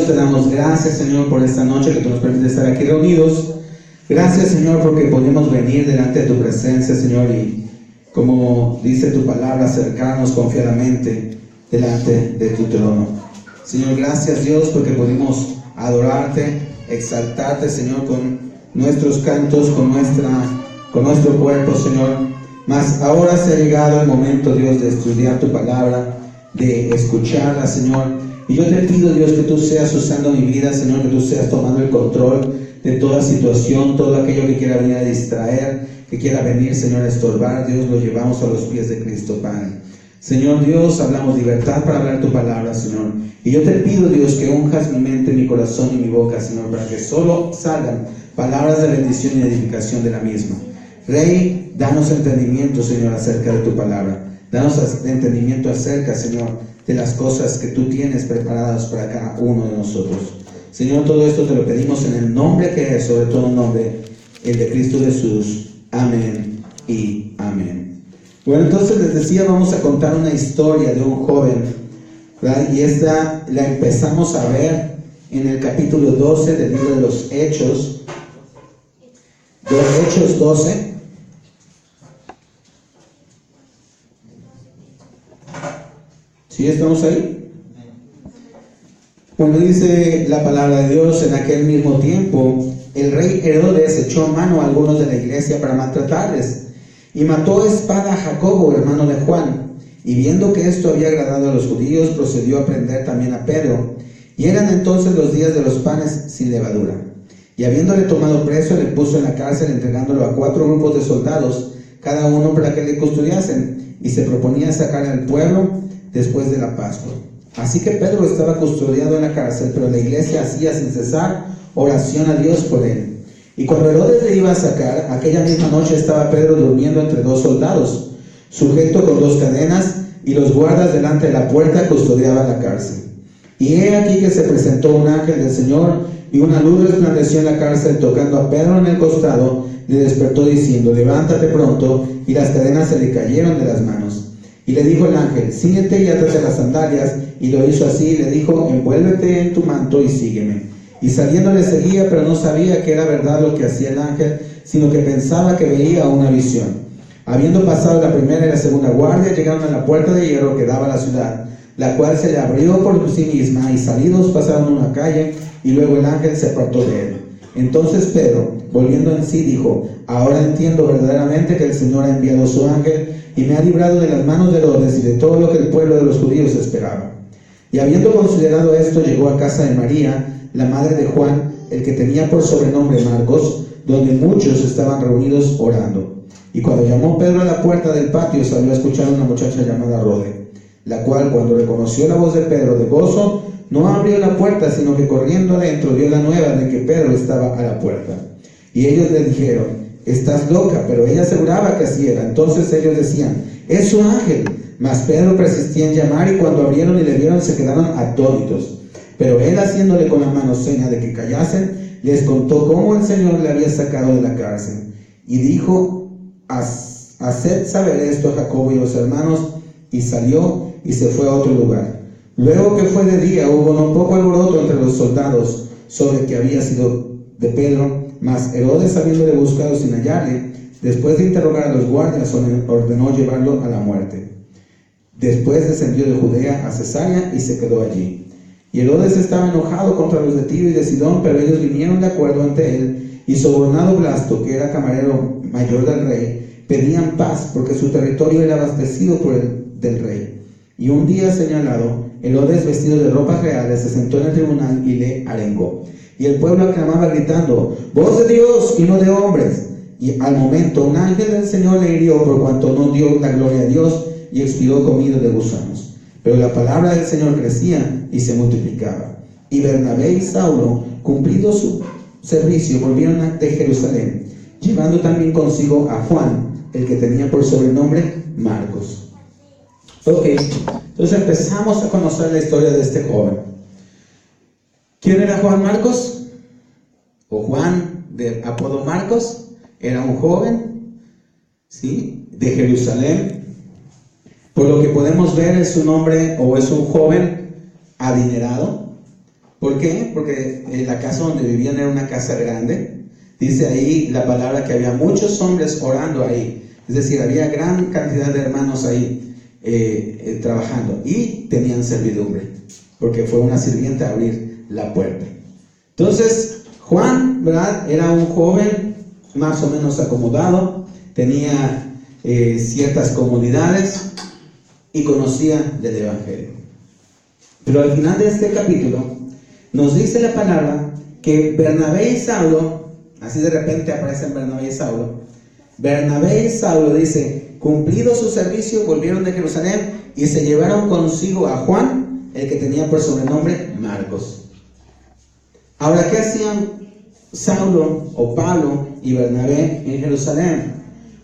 Te damos gracias, Señor, por esta noche que tú nos permites estar aquí reunidos. Gracias, Señor, porque podemos venir delante de tu presencia, Señor, y como dice tu palabra, acercarnos confiadamente delante de tu trono. Señor, gracias, Dios, porque pudimos adorarte, exaltarte, Señor, con nuestros cantos, con nuestro cuerpo, Señor. Mas ahora se ha llegado el momento, Dios, de estudiar tu palabra, de escucharla, Señor. Y yo te pido, Dios, que tú seas usando mi vida, Señor, que tú seas tomando el control de toda situación, todo aquello que quiera venir a distraer, que quiera venir, Señor, a estorbar. Dios, lo llevamos a los pies de Cristo, Padre. Señor Dios, hablamos libertad para hablar tu palabra, Señor. Y yo te pido, Dios, que unjas mi mente, mi corazón y mi boca, Señor, para que solo salgan palabras de bendición y edificación de la misma. Rey, danos entendimiento, Señor, acerca de tu palabra. Danos entendimiento acerca, Señor, de las cosas que tú tienes preparadas para cada uno de nosotros. Señor, todo esto te lo pedimos en el nombre que es sobre todo nombre, el de Cristo Jesús. Amén y amén. Bueno, entonces les decía, vamos a contar una historia de un joven, ¿verdad? Y esta la empezamos a ver en el capítulo 12 del libro de los Hechos. De Hechos 12. ¿Sí estamos ahí? Cuando dice la palabra de Dios, en aquel mismo tiempo, el rey Herodes echó mano a algunos de la iglesia para maltratarles, y mató a espada a Jacobo, hermano de Juan. Y viendo que esto había agradado a los judíos, procedió a prender también a Pedro. Y eran entonces los días de los panes sin levadura. Y habiéndole tomado preso, le puso en la cárcel, entregándolo a 4 grupos de soldados, cada uno para que le custodiasen, y se proponía sacar al pueblo después de la Pascua. Así que Pedro estaba custodiado en la cárcel, pero la iglesia hacía sin cesar oración a Dios por él. Y cuando Herodes le iba a sacar, aquella misma noche estaba Pedro durmiendo entre 2 soldados, sujeto con 2 cadenas, y los guardas delante de la puerta custodiaban la cárcel. Y he aquí que se presentó un ángel del Señor, y una luz resplandeció en la cárcel, tocando a Pedro en el costado, le despertó diciendo: levántate pronto, y las cadenas se le cayeron de las manos. Y le dijo el ángel: síguete y átate las sandalias. Y lo hizo así, y le dijo: envuélvete en tu manto y sígueme. Y saliendo le seguía, pero no sabía que era verdad lo que hacía el ángel, sino que pensaba que veía una visión. Habiendo pasado la primera y la segunda guardia, llegaron a la puerta de hierro que daba a la ciudad, la cual se le abrió por sí misma, y salidos pasaron una calle, y luego el ángel se apartó de él. Entonces Pedro, volviendo en sí, dijo: ahora entiendo verdaderamente que el Señor ha enviado su ángel, y me ha librado de las manos de Herodes y de todo lo que el pueblo de los judíos esperaba. Y habiendo considerado esto, llegó a casa de María, la madre de Juan, el que tenía por sobrenombre Marcos, donde muchos estaban reunidos orando. Y cuando llamó Pedro a la puerta del patio, salió a escuchar a una muchacha llamada Rode, la cual, cuando reconoció la voz de Pedro de gozo, no abrió la puerta, sino que corriendo adentro dio la nueva de que Pedro estaba a la puerta. Y ellos le dijeron: estás loca. Pero ella aseguraba que así era. Entonces ellos decían: es su ángel. Mas Pedro persistía en llamar, y cuando abrieron y le vieron, se quedaron atónitos. Pero él, haciéndole con la mano seña de que callasen, les contó cómo el Señor le había sacado de la cárcel. Y dijo: haced saber esto a Jacobo y a los hermanos. Y salió y se fue a otro lugar. Luego que fue de día, hubo no poco alboroto entre los soldados sobre que había sido de Pedro. Mas Herodes, habiéndole buscado sin hallarle, después de interrogar a los guardias, ordenó llevarlo a la muerte. Después descendió de Judea a Cesarea y se quedó allí. Y Herodes estaba enojado contra los de Tiro y de Sidón, pero ellos vinieron de acuerdo ante él, y sobornado Blasto, que era camarero mayor del rey, pedían paz, porque su territorio era abastecido por el del rey. Y un día señalado, Herodes, vestido de ropas reales, se sentó en el tribunal y le arengó. Y el pueblo aclamaba gritando: voz de Dios y no de hombres. Y al momento un ángel del Señor le hirió, por cuanto no dio la gloria a Dios, y expiró comido de gusanos. Pero la palabra del Señor crecía y se multiplicaba. Y Bernabé y Saulo, cumplido su servicio, volvieron de Jerusalén, llevando también consigo a Juan, el que tenía por sobrenombre Marcos. Ok, entonces empezamos a conocer la historia de este joven. ¿Quién era Juan Marcos? O Juan, de apodo Marcos, era un joven, ¿sí?, de Jerusalén. Por lo que podemos ver, es un hombre o es un joven adinerado, ¿Por qué? Porque la casa donde vivían era una casa grande. Dice ahí la palabra que había muchos hombres orando ahí. Es decir, había gran cantidad de hermanos ahí trabajando y tenían servidumbre, porque fue una sirviente a abrir la puerta. Entonces, Juan, ¿verdad?, era un joven más o menos acomodado, tenía ciertas comodidades y conocía del Evangelio. Pero al final de este capítulo nos dice la palabra que Bernabé y Saulo, así de repente aparecen Bernabé y Saulo. Bernabé y Saulo, dice, cumplido su servicio, volvieron de Jerusalén y se llevaron consigo a Juan, el que tenía por sobrenombre Marcos. Ahora, ¿qué hacían Saulo o Pablo y Bernabé en Jerusalén?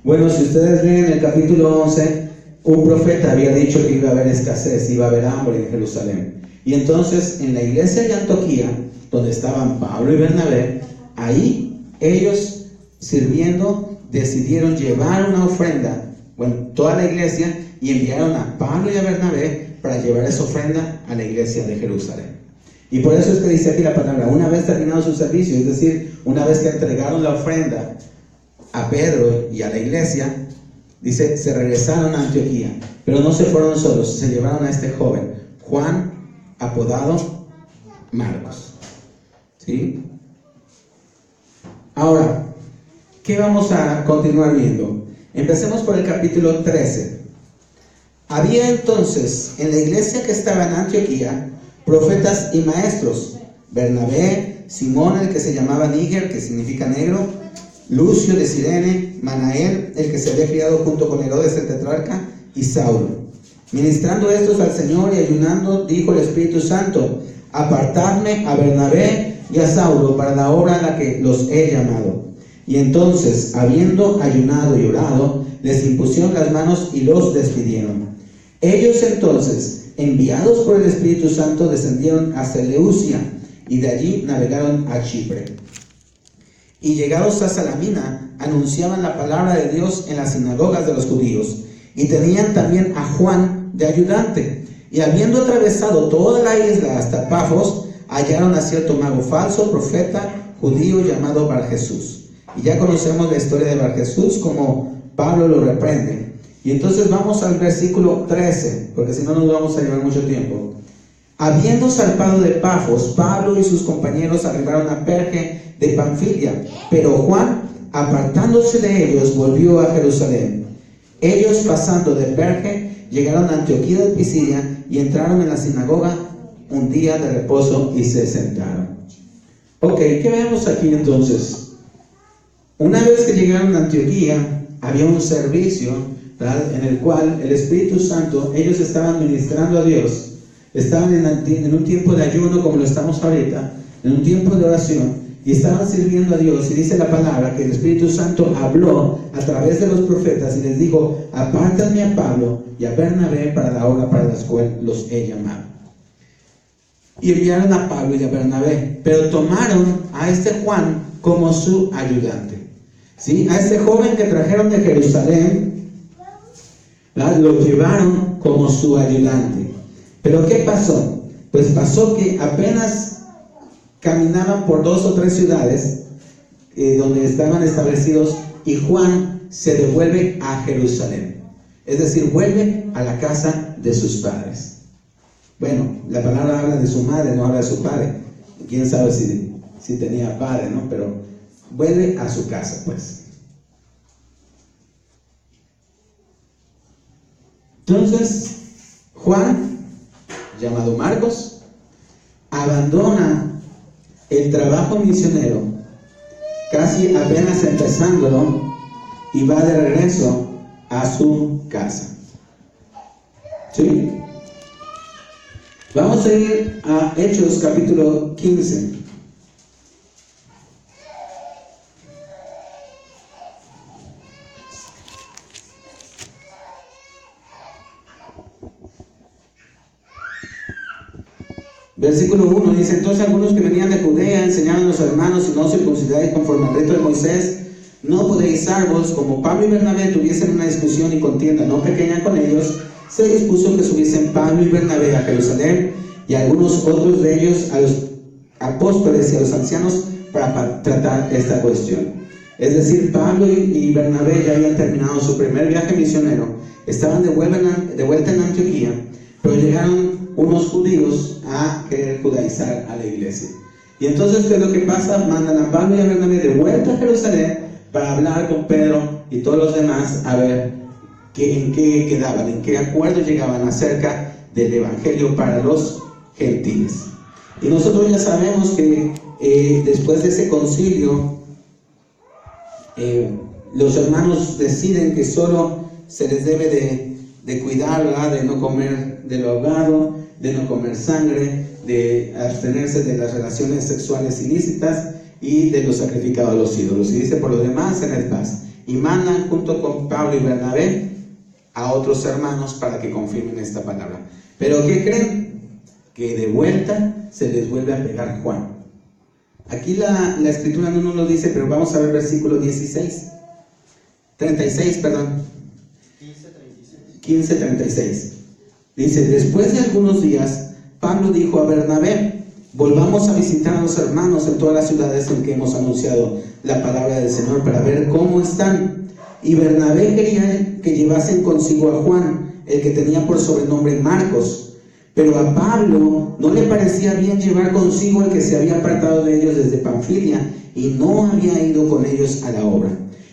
Bueno, si ustedes leen el capítulo 11, un profeta había dicho que iba a haber escasez, iba a haber hambre en Jerusalén. Y entonces en la iglesia de Antioquía, donde estaban Pablo y Bernabé, ahí ellos sirviendo decidieron llevar una ofrenda, bueno, toda la iglesia, y enviaron a Pablo y a Bernabé para llevar esa ofrenda a la iglesia de Jerusalén. Y por eso es que dice aquí la palabra, una vez terminado su servicio, es decir, una vez que entregaron la ofrenda a Pedro y a la iglesia, dice, se regresaron a Antioquía, pero no se fueron solos, se llevaron a este joven, Juan, apodado Marcos. ¿Sí? Ahora, ¿qué vamos a continuar viendo? Empecemos por el capítulo 13. Había entonces en la iglesia que estaba en Antioquía profetas y maestros: Bernabé, Simón, el que se llamaba Níger, que significa negro, Lucio de Cirene, Manael, el que se había criado junto con Herodes el tetrarca, y Saulo. Ministrando estos al Señor y ayunando, dijo el Espíritu Santo: apartadme a Bernabé y a Saulo para la obra a la que los he llamado. Y entonces, habiendo ayunado y orado, les impusieron las manos y los despidieron. Ellos entonces, enviados por el Espíritu Santo, descendieron a Seleucia y de allí navegaron a Chipre. Y llegados a Salamina, anunciaban la palabra de Dios en las sinagogas de los judíos, y tenían también a Juan de ayudante. Y habiendo atravesado toda la isla hasta Pafos, hallaron a cierto mago falso, profeta judío llamado Barjesús. Y ya conocemos la historia de Barjesús, como Pablo lo reprende. Y entonces vamos al versículo 13, porque si no nos vamos a llevar mucho tiempo. Habiendo zarpado de Pafos, Pablo y sus compañeros arribaron a Perge de Panfilia, pero Juan, apartándose de ellos, volvió a Jerusalén. Ellos, pasando de Perge, llegaron a Antioquía de Pisidia y entraron en la sinagoga un día de reposo y se sentaron. Ok, ¿qué vemos aquí entonces? Una vez que llegaron a Antioquía, había un servicio, ¿verdad?, en el cual el Espíritu Santo, ellos estaban ministrando a Dios, estaban en un tiempo de ayuno como lo estamos ahorita, en un tiempo de oración, y estaban sirviendo a Dios. Y dice la palabra que el Espíritu Santo habló a través de los profetas y les dijo: apártenme a Pablo y a Bernabé para la obra para la cual los he llamado. Y enviaron a Pablo y a Bernabé, pero tomaron a este Juan como su ayudante. ¿Sí? A este joven que trajeron de Jerusalén, ¿verdad?, lo llevaron como su ayudante. Pero ¿qué pasó? Pues pasó que apenas caminaban por 2 o 3 ciudades donde estaban establecidos, y Juan se devuelve a Jerusalén. Es decir, vuelve a la casa de sus padres. Bueno, la palabra habla de su madre, no habla de su padre. Quién sabe si tenía padre, ¿no? Pero vuelve a su casa, pues. Entonces, Juan, llamado Marcos, abandona el trabajo misionero, casi apenas empezándolo, y va de regreso a su casa. ¿Sí? Vamos a ir a Hechos capítulo 15. Versículo 1 dice: entonces algunos que venían de Judea enseñaron a los hermanos: si no circuncidáis conforme al rito de Moisés, no podéis salvos. Como Pablo y Bernabé tuviesen una discusión y contienda no pequeña con ellos, se dispuso que subiesen Pablo y Bernabé a Jerusalén, y algunos otros de ellos apóstoles y a los ancianos para tratar esta cuestión. Es decir, Pablo y Bernabé ya habían terminado su primer viaje misionero, estaban de vuelta en Antioquía, pero llegaron unos judíos a querer judaizar a la iglesia. Y entonces, ¿qué es lo que pasa? Mandan a Pablo y a Bernabé de vuelta a Jerusalén para hablar con Pedro y todos los demás a ver en qué quedaban, en qué acuerdo llegaban acerca del evangelio para los gentiles. Y nosotros ya sabemos que después de ese concilio, los hermanos deciden que solo se les debe de cuidar, ¿verdad? De no comer de lo ahogado, de no comer sangre, de abstenerse de las relaciones sexuales ilícitas y de lo sacrificado a los ídolos. Y dice, por lo demás, tened paz. Y mandan junto con Pablo y Bernabé a otros hermanos para que confirmen esta palabra. Pero ¿qué creen? Que de vuelta se les vuelve a pegar Juan. Aquí la escritura no nos lo dice, pero vamos a ver versículo 36, perdón. 15:36. Dice, después de algunos días, Pablo dijo a Bernabé, volvamos a visitar a los hermanos en todas las ciudades en que hemos anunciado la palabra del Señor para ver cómo están. Y Bernabé quería que llevasen consigo a Juan, el que tenía por sobrenombre Marcos. Pero a Pablo no le parecía bien llevar consigo al que se había apartado de ellos desde Panfilia y no había ido con ellos a la obra.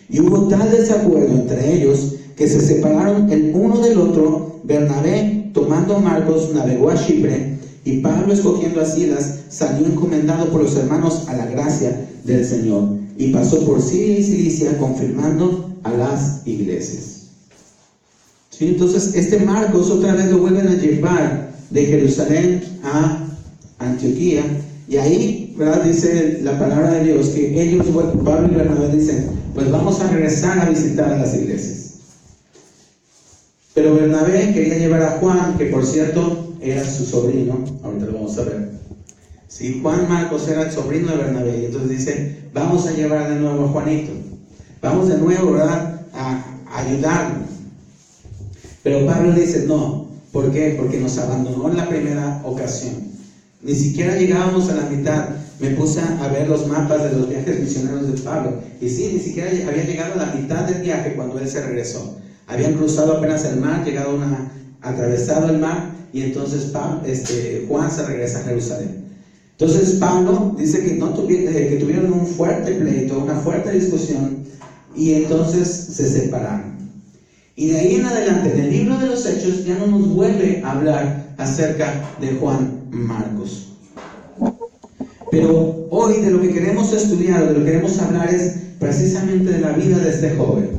Y hubo tal desacuerdo entre ellos que se separaron el uno del otro. Bernabé, tomando a Marcos, navegó a Chipre, y Pablo, escogiendo a Silas, salió encomendado por los hermanos a la gracia del Señor, y pasó por Siria y Cilicia, confirmando a las iglesias. ¿Sí? Entonces, este Marcos otra vez lo vuelven a llevar de Jerusalén a Antioquía, y ahí, ¿verdad?, dice la palabra de Dios que ellos, Pablo y Bernabé, dicen, pues vamos a regresar a visitar a las iglesias. Pero Bernabé quería llevar a Juan, que por cierto era su sobrino, ahorita lo vamos a ver. Sí, Juan Marcos era el sobrino de Bernabé, y entonces dice, vamos a llevar de nuevo a Juanito, vamos de nuevo, ¿verdad?, a ayudarlo. Pero Pablo dice, no. ¿Por qué? Porque nos abandonó en la primera ocasión. Ni siquiera llegábamos a la mitad. Me puse a ver los mapas de los viajes misioneros de Pablo, y sí, ni siquiera había llegado a la mitad del viaje cuando él se regresó. Habían cruzado apenas el mar, atravesado el mar, y entonces Juan se regresa a Jerusalén. Entonces Pablo dice que tuvieron un fuerte pleito, una fuerte discusión, y entonces se separaron. Y de ahí en adelante, en el libro de los Hechos, ya no nos vuelve a hablar acerca de Juan Marcos. Pero hoy de lo que queremos estudiar, de lo que queremos hablar, es precisamente de la vida de este joven.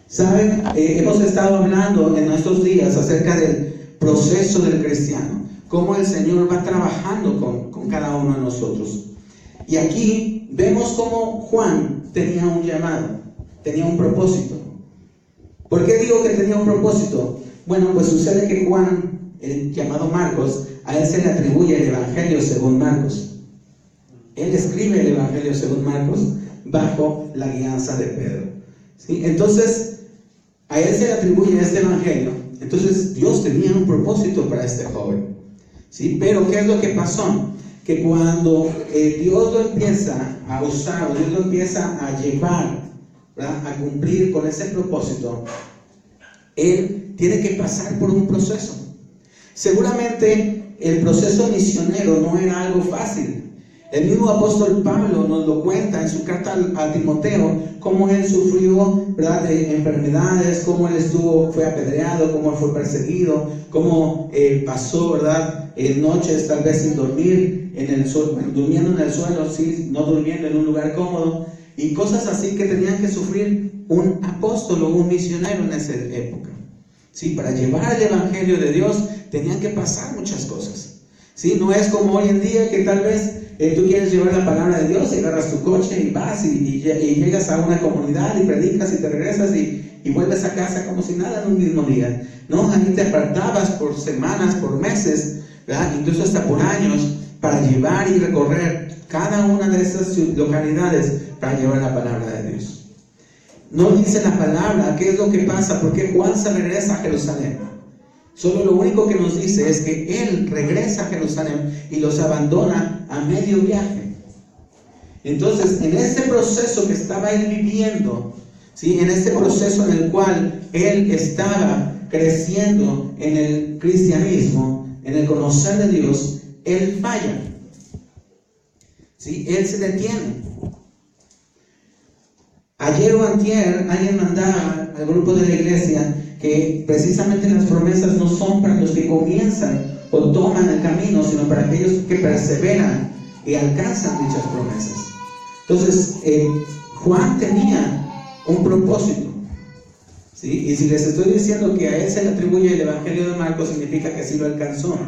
¿Saben? Hemos estado hablando en estos días acerca del proceso del cristiano, cómo el Señor va trabajando con cada uno de nosotros. Y aquí vemos cómo Juan tenía un llamado, tenía un propósito. ¿Por qué digo que tenía un propósito? Bueno, pues sucede que Juan, el llamado Marcos, a él se le atribuye el Evangelio según Marcos. Él escribe el Evangelio según Marcos bajo la guianza de Pedro. ¿Sí? Entonces, a él se le atribuye este Evangelio. Entonces, Dios tenía un propósito para este joven. ¿Sí? Pero, ¿qué es lo que pasó? Que cuando Dios lo empieza a usar, o Dios lo empieza a llevar, ¿verdad?, a cumplir con ese propósito, él tiene que pasar por un proceso. Seguramente el proceso misionero no era algo fácil. El mismo apóstol Pablo nos lo cuenta en su carta a Timoteo, cómo él sufrió, ¿verdad?, de enfermedades, cómo él fue apedreado, cómo él fue perseguido, cómo pasó, ¿verdad?, noches tal vez sin dormir en el suelo, durmiendo en el suelo, sí, no durmiendo en un lugar cómodo, y cosas así que tenían que sufrir un apóstol o un misionero en esa época. ¿Sí? Para llevar el Evangelio de Dios tenían que pasar muchas cosas. ¿Sí? No es como hoy en día que tal vez tú quieres llevar la palabra de Dios y agarras tu coche y vas y llegas a una comunidad y predicas y te regresas y vuelves a casa como si nada en un mismo día. No, ahí te apartabas por semanas, por meses, ¿verdad?, incluso hasta por años, para llevar y recorrer cada una de esas localidades para llevar la palabra de Dios. No dice la palabra qué es lo que pasa, porque Juan se regresa a Jerusalén. Solo lo único que nos dice es que Él regresa a Jerusalén y los abandona a medio viaje. Entonces, en este proceso que estaba Él viviendo, ¿sí?, en este proceso en el cual Él estaba creciendo en el cristianismo, en el conocer de Dios, Él falla. ¿Sí? Él se detiene. Ayer o antier alguien mandaba al grupo de la iglesia que precisamente las promesas no son para los que comienzan o toman el camino, sino para aquellos que perseveran y alcanzan dichas promesas. Entonces, Juan tenía un propósito, ¿sí? Y si les estoy diciendo que a él se le atribuye el Evangelio de Marcos, significa que sí lo alcanzó.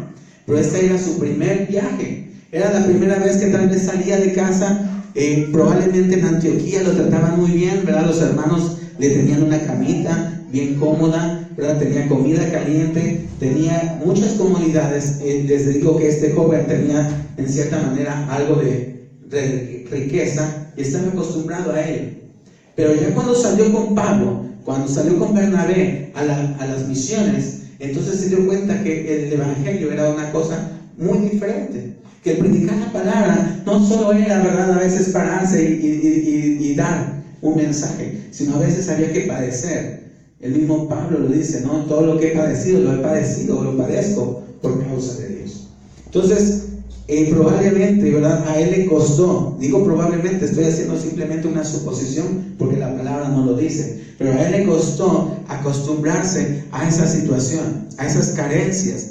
Pero este era su primer viaje. Era la primera vez que tal vez salía de casa. Probablemente en Antioquía lo trataban muy bien, ¿verdad? Los hermanos le tenían una camita bien cómoda, ¿verdad? Tenía comida caliente, tenía muchas comodidades. Les digo que este joven tenía en cierta manera algo de riqueza y estaba acostumbrado a él. Pero ya cuando salió con Pablo, cuando salió con Bernabé a las misiones, entonces se dio cuenta que el Evangelio era una cosa muy diferente. Que el predicar la palabra no solo era, ¿verdad?, a veces pararse y dar un mensaje, sino a veces había que padecer. El mismo Pablo lo dice, ¿no? Todo lo que he padecido, lo he padecido o lo padezco por causa de Dios. Entonces, probablemente, ¿verdad?, a él le costó, digo probablemente, estoy haciendo simplemente una suposición porque la palabra no lo dice, pero a él le costó acostumbrarse a esa situación, a esas carencias.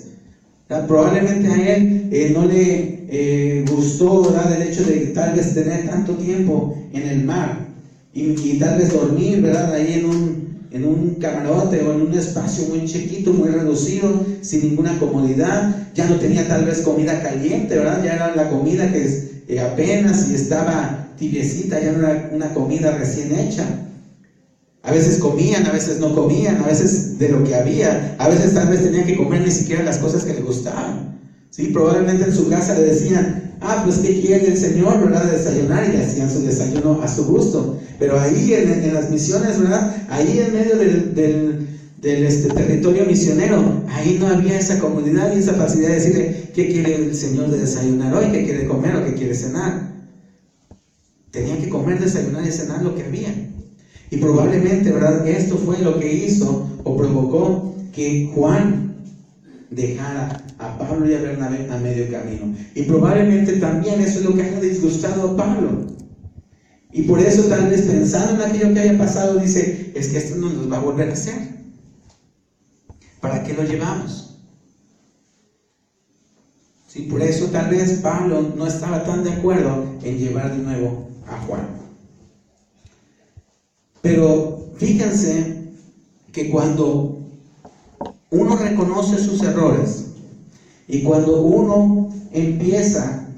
Probablemente a él no le gustó, ¿verdad?, el hecho de tal vez tener tanto tiempo en el mar y tal vez dormir, ¿verdad?, ahí en un camarote o en un espacio muy chiquito, muy reducido, sin ninguna comodidad. Ya no tenía tal vez comida caliente, ¿verdad? Ya era la comida que apenas y estaba tibiecita, ya no era una comida recién hecha. A veces comían, a veces no comían, a veces de lo que había, a veces tal vez tenían que comer ni siquiera las cosas que le gustaban. ¿Sí? Probablemente en su casa le decían, pues ¿qué quiere el Señor, verdad?, de desayunar, y le hacían su desayuno a su gusto. Pero ahí en las misiones, ¿verdad?, ahí en medio del territorio misionero, ahí no había esa comodidad y esa facilidad de decirle, ¿qué quiere el Señor de desayunar hoy? ¿Qué quiere comer o qué quiere cenar? Tenían que comer, desayunar y cenar lo que había. Y probablemente, ¿verdad?, esto fue lo que hizo o provocó que Juan dejara a Pablo y a Bernabé a medio camino. Y probablemente también eso es lo que haya disgustado a Pablo. Y por eso tal vez pensando en aquello que haya pasado, dice, es que esto no nos va a volver a hacer. ¿Para qué lo llevamos? Sí, por eso tal vez Pablo no estaba tan de acuerdo en llevar de nuevo a Juan. Pero fíjense que cuando uno reconoce sus errores y cuando uno empieza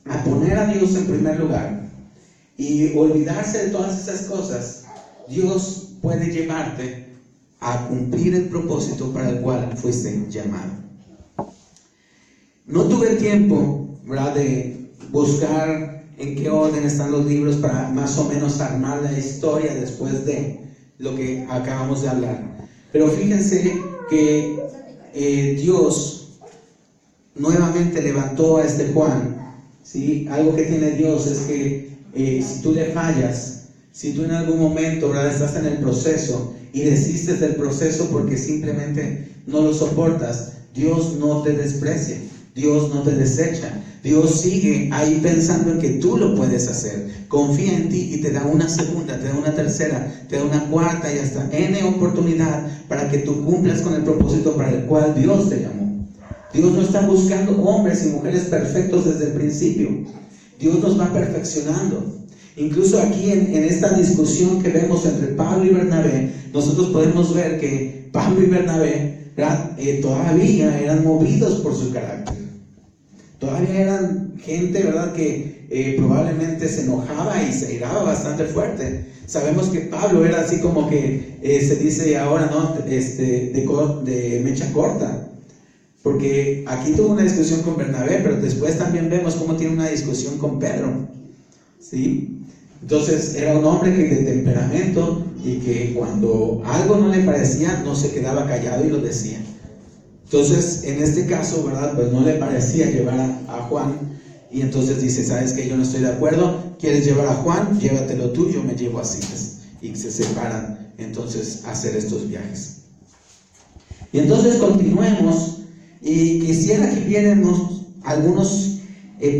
a poner a Dios en primer lugar y olvidarse de todas esas cosas, Dios puede llevarte a cumplir el propósito para el cual fuiste llamado. No tuve tiempo, ¿verdad?, de buscar en qué orden están los libros para más o menos armar la historia después de lo que acabamos de hablar. Pero fíjense que Dios nuevamente levantó a este Juan, ¿sí? Algo que tiene Dios es que si tú le fallas, si tú en algún momento, ¿verdad?, estás en el proceso y desistes del proceso porque simplemente no lo soportas, Dios no te desprecia, Dios no te desecha. Dios sigue ahí pensando en que tú lo puedes hacer. Confía en ti y te da una segunda, te da una tercera, te da una cuarta y hasta N oportunidad para que tú cumplas con el propósito para el cual Dios te llamó. Dios no está buscando hombres y mujeres perfectos desde el principio. Dios nos va perfeccionando. Incluso aquí en esta discusión que vemos entre Pablo y Bernabé, nosotros podemos ver que Pablo y Bernabé, ¿verdad?, todavía eran movidos por su carácter. Todavía eran gente, ¿verdad?, que probablemente se enojaba y se iraba bastante fuerte. Sabemos que Pablo era así como que se dice ahora, ¿no?, de mecha corta. Porque aquí tuvo una discusión con Bernabé, pero después también vemos cómo tiene una discusión con Pedro, ¿sí? Entonces era un hombre que de temperamento y que cuando algo no le parecía no se quedaba callado y lo decía. Entonces, en este caso, ¿verdad? Pues no le parecía llevar a Juan, y entonces dice, ¿sabes qué? Yo no estoy de acuerdo, ¿quieres llevar a Juan? Llévatelo tú, yo me llevo a Silas. Y se separan entonces a hacer estos viajes. Y entonces continuemos, y quisiera que viéramos algunos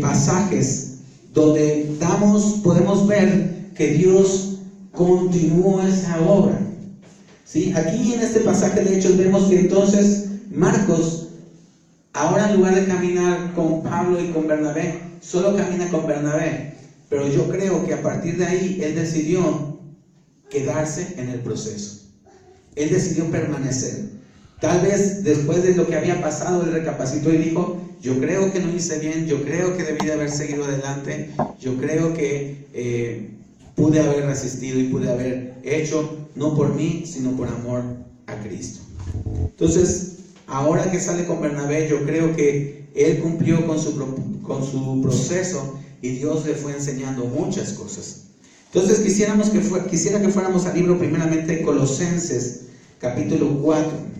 pasajes donde podemos ver que Dios continuó esa obra. ¿Sí? Aquí en este pasaje de Hechos vemos que entonces Marcos, ahora en lugar de caminar con Pablo y con Bernabé, solo camina con Bernabé. Pero yo creo que a partir de ahí él decidió quedarse en el proceso. Él decidió permanecer. Tal vez después de lo que había pasado, él recapacitó y dijo, yo creo que no hice bien, yo creo que debí de haber seguido adelante, yo creo que pude haber resistido y pude haber hecho, no por mí, sino por amor a Cristo. Entonces, ahora que sale con Bernabé, yo creo que él cumplió con su proceso y Dios le fue enseñando muchas cosas. Entonces, quisiera que fuéramos al libro primeramente Colosenses, capítulo 4.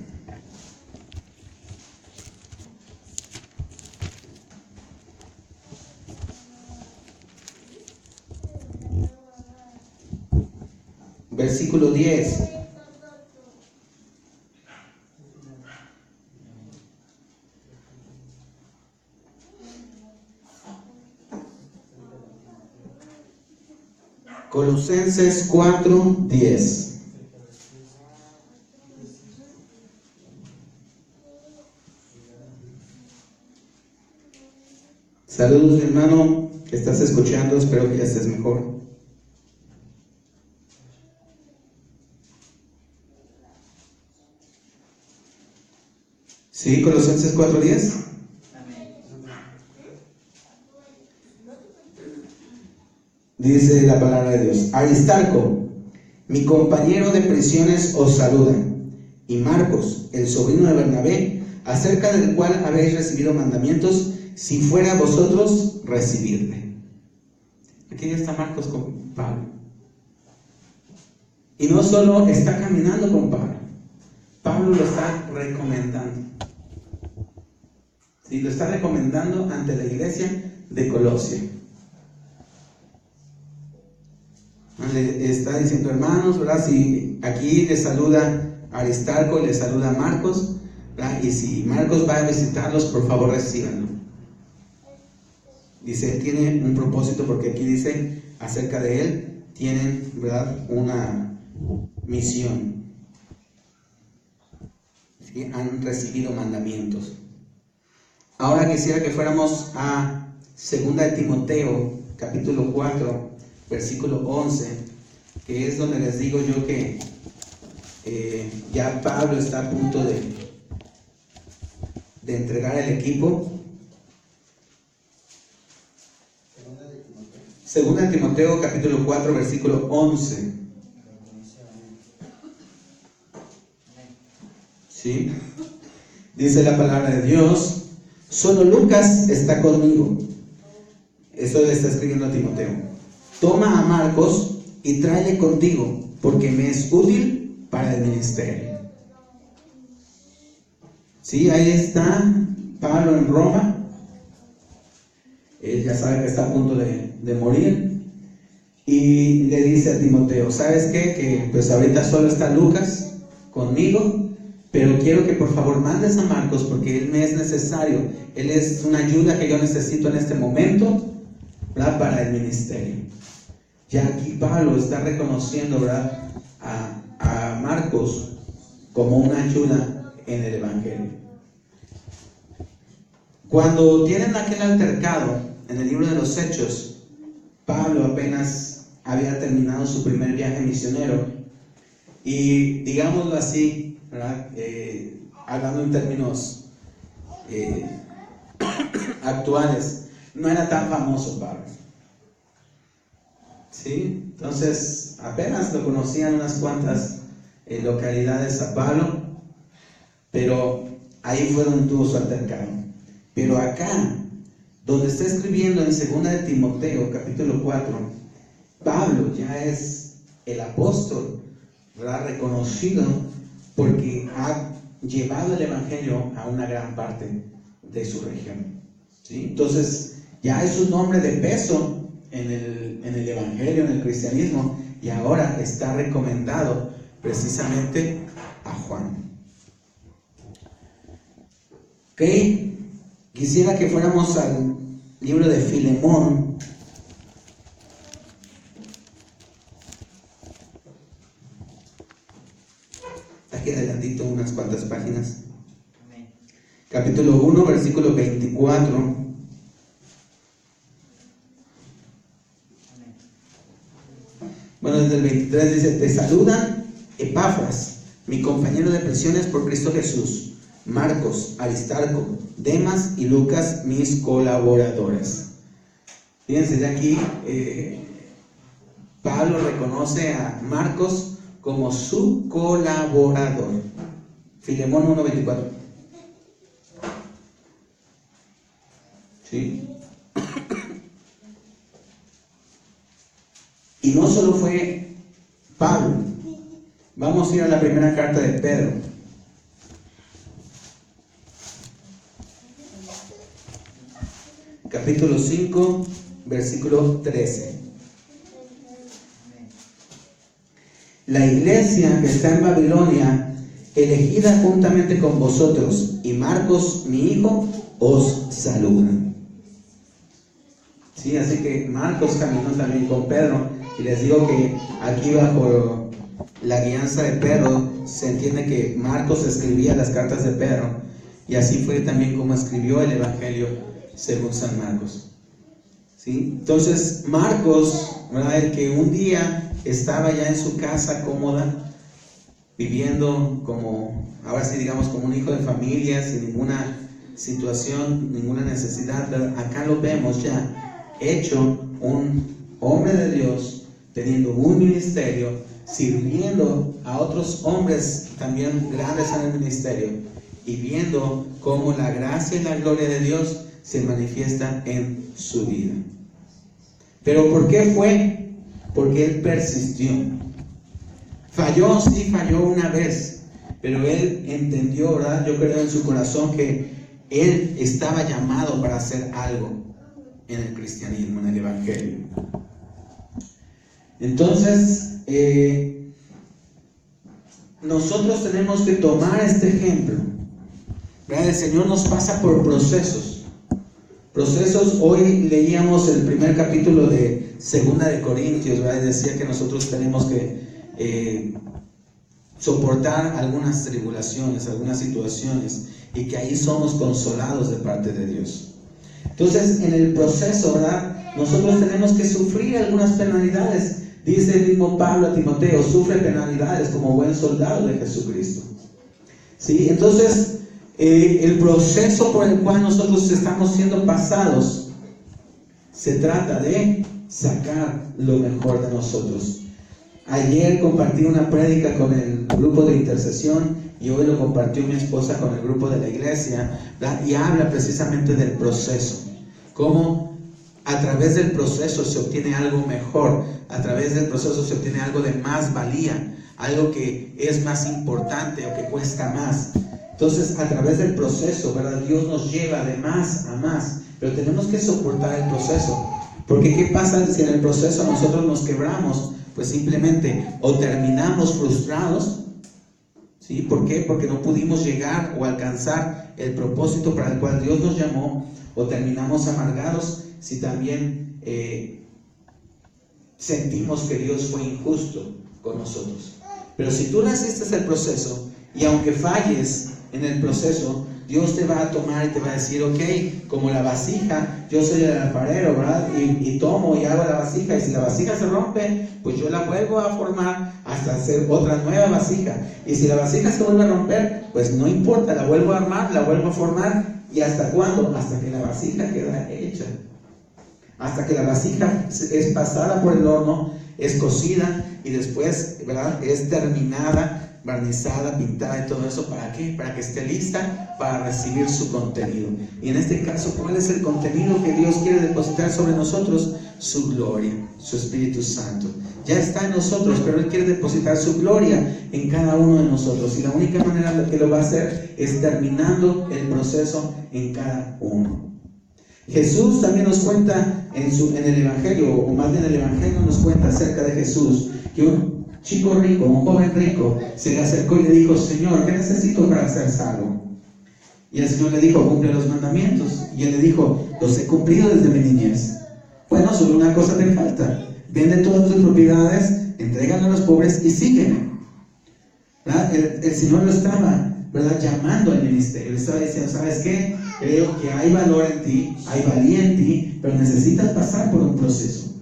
Versículo 10. Colosenses 4:10. Saludos, mi hermano, que estás escuchando, espero que ya estés mejor. ¿Sí? Colosenses 4:10. Dice la palabra de Dios: Aristarco, mi compañero de prisiones, os saluda, y Marcos, el sobrino de Bernabé, acerca del cual habéis recibido mandamientos, si fuera a vosotros, recibidle. Aquí ya está Marcos con Pablo. Y no solo está caminando con Pablo, Pablo lo está recomendando. Sí, lo está recomendando ante la iglesia de Colosia. Le está diciendo, hermanos, ¿verdad? Si aquí le saluda Aristarco y le saluda Marcos, ¿verdad? Y si Marcos va a visitarlos, por favor recíbanlo. Dice, tiene un propósito, porque aquí dice acerca de él, tienen, ¿verdad?, una misión. ¿Sí? Han recibido mandamientos. Ahora quisiera que fuéramos a 2 de Timoteo, capítulo 4, versículo 11, que es donde les digo yo que ya Pablo está a punto de entregar el equipo. 2 de Timoteo, capítulo 4, versículo 11. ¿Sí? Dice la palabra de Dios: solo Lucas está conmigo. Eso le está escribiendo a Timoteo. Toma a Marcos y tráele contigo, porque me es útil para el ministerio. Sí, ahí está Pablo en Roma. Él ya sabe que está a punto de morir. Y le dice a Timoteo, ¿sabes qué? Que pues ahorita solo está Lucas conmigo, pero quiero que por favor mandes a Marcos, porque él me es necesario. Él es una ayuda que yo necesito en este momento, ¿verdad?, para el ministerio. Ya aquí Pablo está reconociendo, ¿verdad?, a Marcos como una ayuda en el evangelio. Cuando tienen aquel altercado en el libro de los Hechos, Pablo apenas había terminado su primer viaje misionero, y digámoslo así, ¿verdad?, hablando en términos actuales, no era tan famoso Pablo. ¿Sí? Entonces apenas lo conocían unas cuantas localidades a Pablo, pero ahí fue donde tuvo su altercado. Pero acá, donde está escribiendo en 2 de Timoteo, capítulo 4, Pablo ya es el apóstol, ¿verdad?, reconocido, porque ha llevado el evangelio a una gran parte de su región, ¿sí? Entonces ya es un hombre de peso en el evangelio, en el cristianismo, y ahora está recomendado precisamente a Juan. Ok, quisiera que fuéramos al libro de Filemón. Aquí adelantito unas cuantas páginas. Capítulo 1, versículo 24. Bueno, desde el 23 dice: te saludan Epafras, mi compañero de prisiones por Cristo Jesús, Marcos, Aristarco, Demas y Lucas, mis colaboradores. Fíjense, de aquí Pablo reconoce a Marcos como su colaborador. Filemón 1:24. ¿Sí? Y no solo fue Pablo. Vamos a ir a la primera carta de Pedro. Capítulo 5, versículo 13. La iglesia que está en Babilonia, elegida juntamente con vosotros, y Marcos, mi hijo, os saludan. Sí, así que Marcos caminó también con Pedro, y les digo que aquí bajo la guianza de Pedro se entiende que Marcos escribía las cartas de Pedro, y así fue también como escribió el Evangelio según San Marcos. ¿Sí? Entonces Marcos, ¿verdad?, el que un día estaba ya en su casa cómoda, viviendo como, ahora sí digamos, como un hijo de familia, sin ninguna situación, ninguna necesidad, pero acá lo vemos ya hecho un hombre de Dios, teniendo un ministerio, sirviendo a otros hombres también grandes en el ministerio, y viendo cómo la gracia y la gloria de Dios se manifiesta en su vida. ¿Pero por qué fue? Porque él persistió. Falló, sí, falló una vez, pero él entendió, ¿verdad? Yo creo en su corazón que él estaba llamado para hacer algo en el cristianismo, en el evangelio. Entonces, nosotros tenemos que tomar este ejemplo, ¿verdad? El Señor nos pasa por procesos. Hoy leíamos el primer capítulo de 2 de Corintios, ¿verdad? Y decía que nosotros tenemos que soportar algunas tribulaciones, algunas situaciones, y que ahí somos consolados de parte de Dios. Entonces, en el proceso, ¿verdad?, nosotros tenemos que sufrir algunas penalidades. Dice el mismo Pablo a Timoteo: sufre penalidades como buen soldado de Jesucristo. ¿Sí? Entonces, el proceso por el cual nosotros estamos siendo pasados se trata de sacar lo mejor de nosotros. Ayer compartí una prédica con el grupo de intercesión, y hoy lo compartió mi esposa con el grupo de la iglesia, ¿verdad? Y habla precisamente del proceso, cómo a través del proceso se obtiene algo mejor, a través del proceso se obtiene algo de más valía, algo que es más importante o que cuesta más. Entonces, a través del proceso, ¿verdad?, Dios nos lleva de más a más, pero tenemos que soportar el proceso, porque ¿qué pasa si en el proceso nosotros nos quebramos? Pues simplemente o terminamos frustrados. ¿Sí? ¿Por qué? Porque no pudimos llegar o alcanzar el propósito para el cual Dios nos llamó, o terminamos amargados si también sentimos que Dios fue injusto con nosotros. Pero si tú resistes el proceso, y aunque falles en el proceso, Dios te va a tomar y te va a decir: ok, como la vasija, yo soy el alfarero, ¿verdad? Y tomo y hago la vasija, y si la vasija se rompe, pues yo la vuelvo a formar hasta hacer otra nueva vasija. Y si la vasija se vuelve a romper, pues no importa, la vuelvo a armar, la vuelvo a formar. ¿Y hasta cuándo? Hasta que la vasija queda hecha. Hasta que la vasija es pasada por el horno, es cocida y después, ¿verdad?, es terminada barnizada, pintada y todo eso. ¿Para qué? Para que esté lista para recibir su contenido. Y en este caso, ¿cuál es el contenido que Dios quiere depositar sobre nosotros? Su gloria, su Espíritu Santo. Ya está en nosotros, pero Él quiere depositar su gloria en cada uno de nosotros. Y la única manera en que lo va a hacer es terminando el proceso en cada uno. Jesús también nos cuenta en el Evangelio, o más bien el Evangelio nos cuenta acerca de Jesús, que un chico rico, un joven rico, se le acercó y le dijo: Señor, ¿qué necesito para ser salvo? Y el Señor le dijo: cumple los mandamientos. Y él le dijo: los he cumplido desde mi niñez. Bueno, solo una cosa te falta: vende todas tus propiedades, entrégalo a los pobres y sígueme. El Señor lo estaba, ¿verdad?, llamando al ministerio. Le estaba diciendo: ¿sabes qué? Creo que hay valor en ti, hay valía en ti, pero necesitas pasar por un proceso.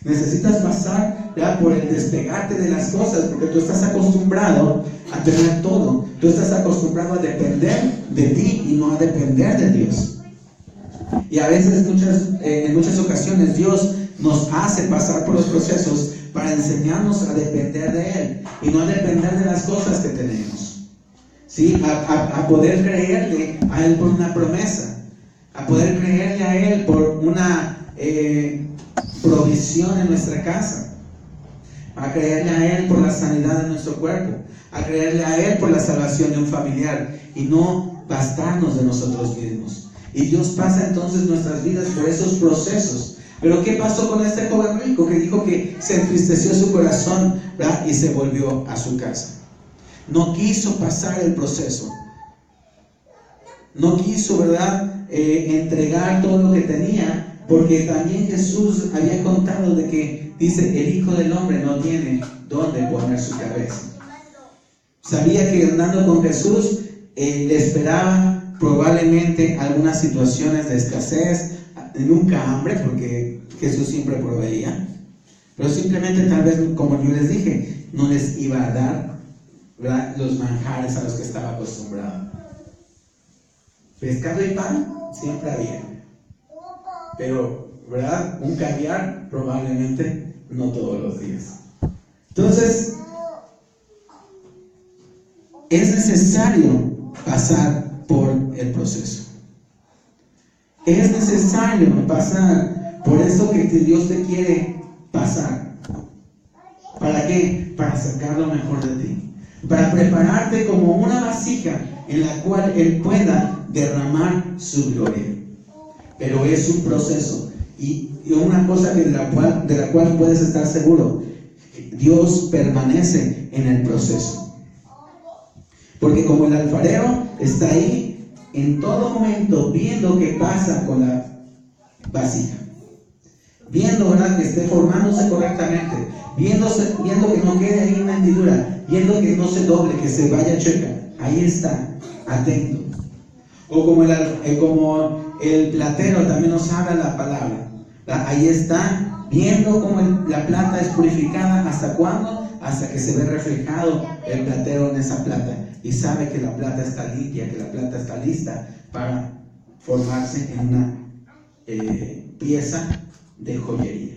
Necesitas pasar, ¿verdad?, por el despegarte de las cosas, porque tú estás acostumbrado a tener todo. Tú estás acostumbrado a depender de ti y no a depender de Dios. Y a veces, en muchas ocasiones, Dios nos hace pasar por los procesos para enseñarnos a depender de Él y no a depender de las cosas que tenemos. ¿Sí? A poder creerle a Él por una promesa, a poder creerle a Él por una provisión en nuestra casa, a creerle a Él por la sanidad de nuestro cuerpo, a creerle a Él por la salvación de un familiar y no bastarnos de nosotros mismos. Y Dios pasa entonces nuestras vidas por esos procesos. Pero ¿qué pasó con este joven rico que dijo que se entristeció su corazón, ¿verdad?, y se volvió a su casa? No quiso pasar el proceso. No quiso, ¿verdad?, entregar todo lo que tenía, porque también Jesús había contado de que, dice, el Hijo del Hombre no tiene dónde poner su cabeza. Sabía que andando con Jesús le esperaba probablemente algunas situaciones de escasez, nunca hambre, porque Jesús siempre proveía, pero simplemente tal vez, como yo les dije, no les iba a dar, ¿verdad?, los manjares a los que estaba acostumbrado. Pescado y pan siempre había, pero, ¿verdad?, un caviar probablemente no todos los días. Entonces, es necesario pasar por el proceso. Es necesario pasar por eso que Dios te quiere pasar. ¿Para qué? Para sacar lo mejor de ti, para prepararte como una vasija en la cual Él pueda derramar su gloria. Pero es un proceso, y una cosa de la cual puedes estar seguro: Dios permanece en el proceso. Porque como el alfarero está ahí en todo momento viendo qué pasa con la vasija, viendo, ¿verdad?, que esté formándose correctamente, viendo que no quede ahí una hendidura, viendo que no se doble, que se vaya chueca. Ahí está, atento. O como el platero también nos habla la palabra, ¿verdad? Ahí está viendo cómo la plata es purificada. ¿Hasta cuándo? Hasta que se ve reflejado el platero en esa plata y sabe que la plata está limpia, que la plata está lista para formarse en una pieza de joyería.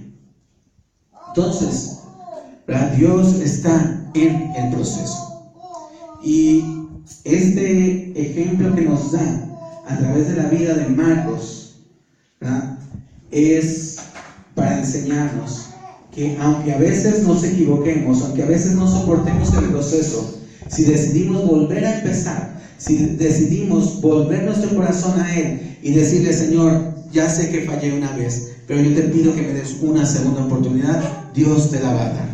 Entonces, ¿verdad?, Dios está en el proceso. Y este ejemplo que nos da a través de la vida de Marcos, ¿verdad?, es para enseñarnos que aunque a veces nos equivoquemos, aunque a veces no soportemos el proceso, si decidimos volver a empezar, si decidimos volver nuestro corazón a Él y decirle: Señor, ya sé que fallé una vez, pero yo te pido que me des una segunda oportunidad, Dios te la va a dar.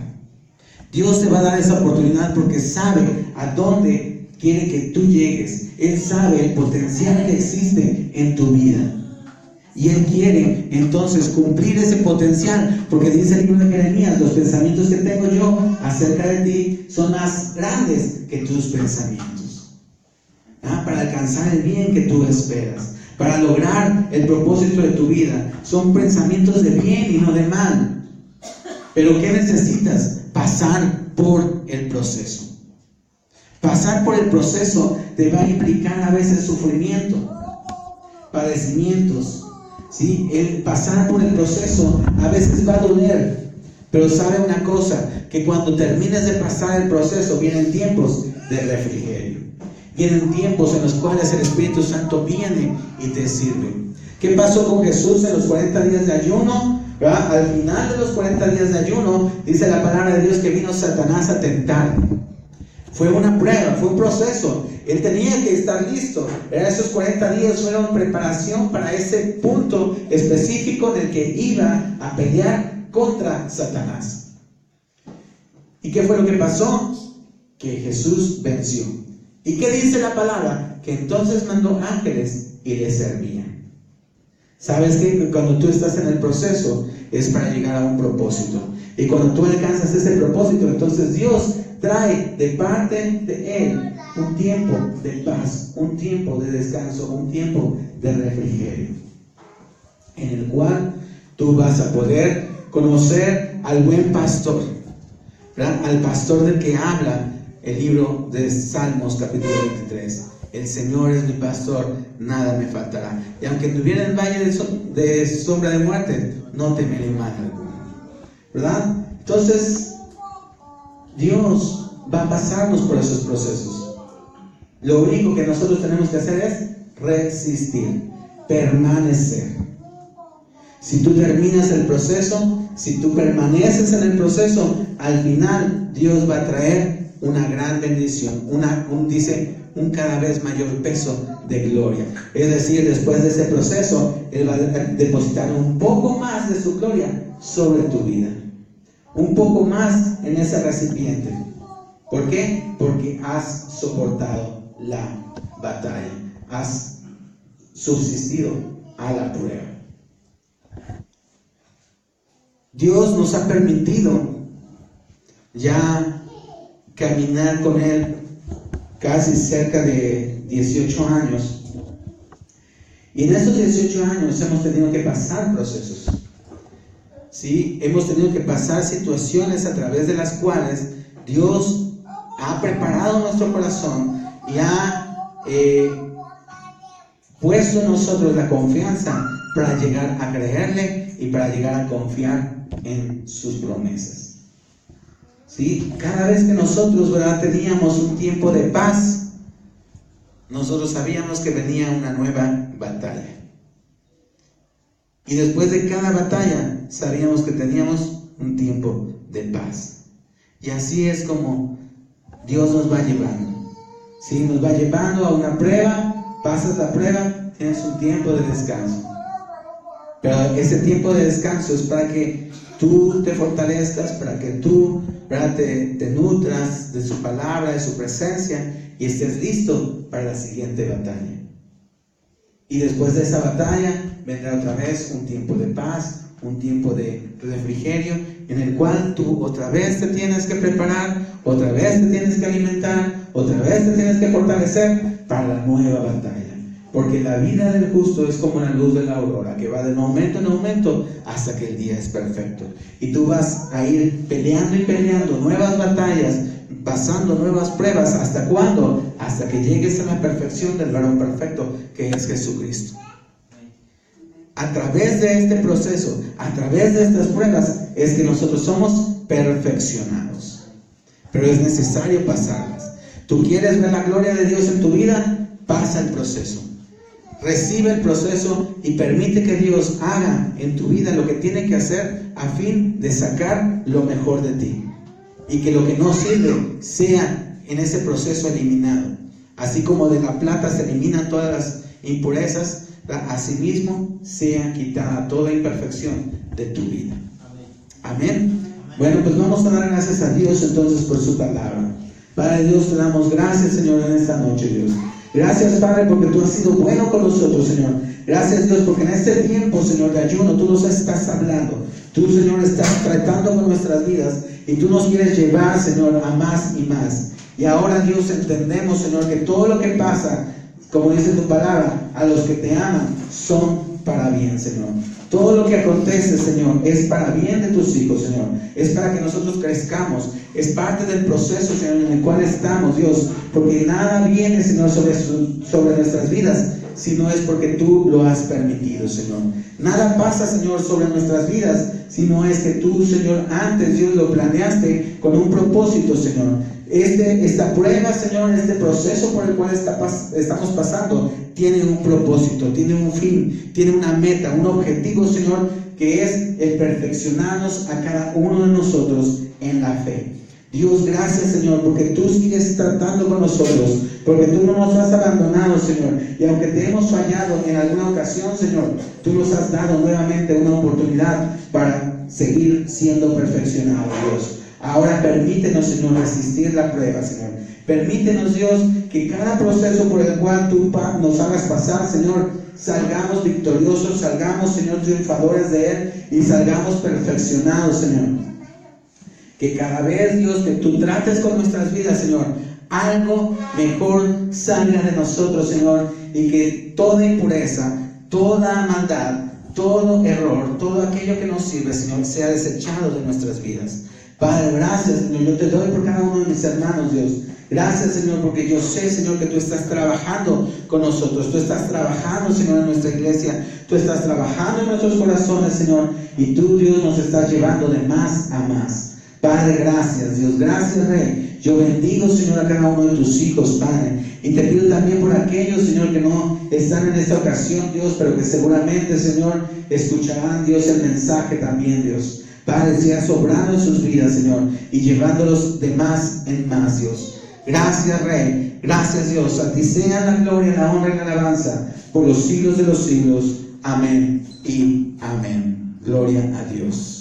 Dios te va a dar esa oportunidad porque sabe a dónde quiere que tú llegues. Él sabe el potencial que existe en tu vida. Y Él quiere entonces cumplir ese potencial, porque dice el libro de Jeremías: los pensamientos que tengo yo acerca de ti son más grandes que tus pensamientos. Para alcanzar el bien que tú esperas, para lograr el propósito de tu vida, son pensamientos de bien y no de mal. Pero ¿qué necesitas? Pasar por el proceso. Pasar por el proceso te va a implicar a veces sufrimiento, padecimientos. ¿Sí? El pasar por el proceso a veces va a doler, Pero sabe una cosa, que cuando termines de pasar el proceso, vienen tiempos de refrigerio. Vienen tiempos en los cuales el Espíritu Santo viene y te sirve. ¿Qué pasó con Jesús en los 40 días de ayuno? ¿Verdad? Al final de los 40 días de ayuno, dice la palabra de Dios que vino Satanás a tentar. Fue una prueba, fue un proceso. Él tenía que estar listo. Esos 40 días fueron preparación para ese punto específico en el que iba a pelear contra Satanás. ¿Y qué fue lo que pasó? Que Jesús venció. ¿Y qué dice la palabra? Que entonces mandó ángeles y le servían. ¿Sabes qué? Cuando tú estás en el proceso es para llegar a un propósito. Y cuando tú alcanzas ese propósito, entonces Dios trae de parte de Él un tiempo de paz, un tiempo de descanso, un tiempo de refrigerio, en el cual tú vas a poder conocer al buen pastor, ¿verdad? Al pastor del que habla el libro de Salmos capítulo 23. El Señor es mi pastor, nada me faltará. Y aunque estuviera en el valle de sombra de muerte, no temeré mal alguno, ¿verdad? Entonces, Dios va a pasarnos por esos procesos. Lo único que nosotros tenemos que hacer es resistir, permanecer. Si tú terminas el proceso, si tú permaneces en el proceso, al final Dios va a traer una gran bendición, un cada vez mayor peso de gloria. Es decir, después de ese proceso, Él va a depositar un poco más de su gloria sobre tu vida, un poco más en ese recipiente. ¿Por qué? Porque has soportado la batalla, has subsistido a la prueba. Dios nos ha permitido ya caminar con Él casi cerca de 18 años. Y en estos 18 años hemos tenido que pasar procesos. ¿Sí? Hemos tenido que pasar situaciones a través de las cuales Dios ha preparado nuestro corazón y ha puesto en nosotros la confianza para llegar a creerle y para llegar a confiar en sus promesas. ¿Sí? Cada vez que nosotros, ¿verdad?, teníamos un tiempo de paz, nosotros sabíamos que venía una nueva batalla. Y después de cada batalla sabíamos que teníamos un tiempo de paz. Y así es como Dios nos va llevando. ¿Sí? Nos va llevando a una prueba, pasas la prueba, tienes un tiempo de descanso. Pero ese tiempo de descanso es para que tú te fortalezcas, para que tú, ¿verdad?, te nutras de su palabra, de su presencia y estés listo para la siguiente batalla. Y después de esa batalla vendrá otra vez un tiempo de paz, un tiempo de refrigerio, en el cual tú otra vez te tienes que preparar, otra vez te tienes que alimentar, otra vez te tienes que fortalecer para la nueva batalla. Porque la vida del justo es como la luz de la aurora, que va de aumento en aumento hasta que el día es perfecto. Y tú vas a ir peleando y peleando nuevas batallas, pasando nuevas pruebas. ¿Hasta cuándo? Hasta que llegues a la perfección del varón perfecto, que es Jesucristo. A través de este proceso, a través de estas pruebas, es que nosotros somos perfeccionados. Pero es necesario pasarlas. ¿Tú quieres ver la gloria de Dios en tu vida? Pasa el proceso. Recibe el proceso y permite que Dios haga en tu vida lo que tiene que hacer a fin de sacar lo mejor de ti. Y que lo que no sirve sea en ese proceso eliminado. Así como de la plata se eliminan todas las impurezas, asimismo sea quitada toda imperfección de tu vida. Amén. Bueno, pues vamos a dar gracias a Dios entonces por su palabra. Padre Dios, te damos gracias, Señor, en esta noche, Dios. Gracias, Padre, porque tú has sido bueno con nosotros, Señor. Gracias, Dios, porque en este tiempo, Señor, de ayuno, tú nos estás hablando. Tú, Señor, estás tratando con nuestras vidas y tú nos quieres llevar, Señor, a más y más. Y ahora, Dios, entendemos, Señor, que todo lo que pasa, como dice tu palabra, a los que te aman son para bien, Señor. Todo lo que acontece, Señor, es para bien de tus hijos, Señor. Es para que nosotros crezcamos. Es parte del proceso, Señor, en el cual estamos, Dios. Porque nada viene, Señor, sobre nuestras vidas sino es porque tú lo has permitido, Señor. Nada pasa, Señor, sobre nuestras vidas, sino es que tú, Señor, antes, Dios, lo planeaste con un propósito, Señor. Esta prueba, Señor, este proceso por el cual estamos pasando, tiene un propósito, tiene un fin, tiene una meta, un objetivo, Señor, que es el perfeccionarnos a cada uno de nosotros en la fe. Dios, gracias, Señor, porque tú sigues tratando con nosotros, porque tú no nos has abandonado, Señor, y aunque te hemos fallado en alguna ocasión, Señor, tú nos has dado nuevamente una oportunidad para seguir siendo perfeccionados, Dios. Ahora permítenos, Señor, resistir la prueba, Señor. Permítenos, Dios, que cada proceso por el cual tú nos hagas pasar, Señor, salgamos victoriosos, salgamos, Señor, triunfadores de Él y salgamos perfeccionados, Señor. Que cada vez, Dios, que tú trates con nuestras vidas, Señor, algo mejor salga de nosotros, Señor, y que toda impureza, toda maldad, todo error, todo aquello que nos sirve, Señor, sea desechado de nuestras vidas. Padre, gracias, Señor, yo te doy por cada uno de mis hermanos, Dios. Gracias, Señor, porque yo sé, Señor, que tú estás trabajando con nosotros. Tú estás trabajando, Señor, en nuestra iglesia. Tú estás trabajando en nuestros corazones, Señor. Y tú, Dios, nos estás llevando de más a más. Padre, gracias, Dios. Gracias, Rey. Yo bendigo, Señor, a cada uno de tus hijos, Padre. Y te pido también por aquellos, Señor, que no están en esta ocasión, Dios, pero que seguramente, Señor, escucharán, Dios, el mensaje también, Dios. Padre, sigas obrando en sus vidas, Señor, y llevándolos de más en más, Dios. Gracias, Rey. Gracias, Dios. A ti sea la gloria, la honra y la alabanza por los siglos de los siglos. Amén y amén. Gloria a Dios.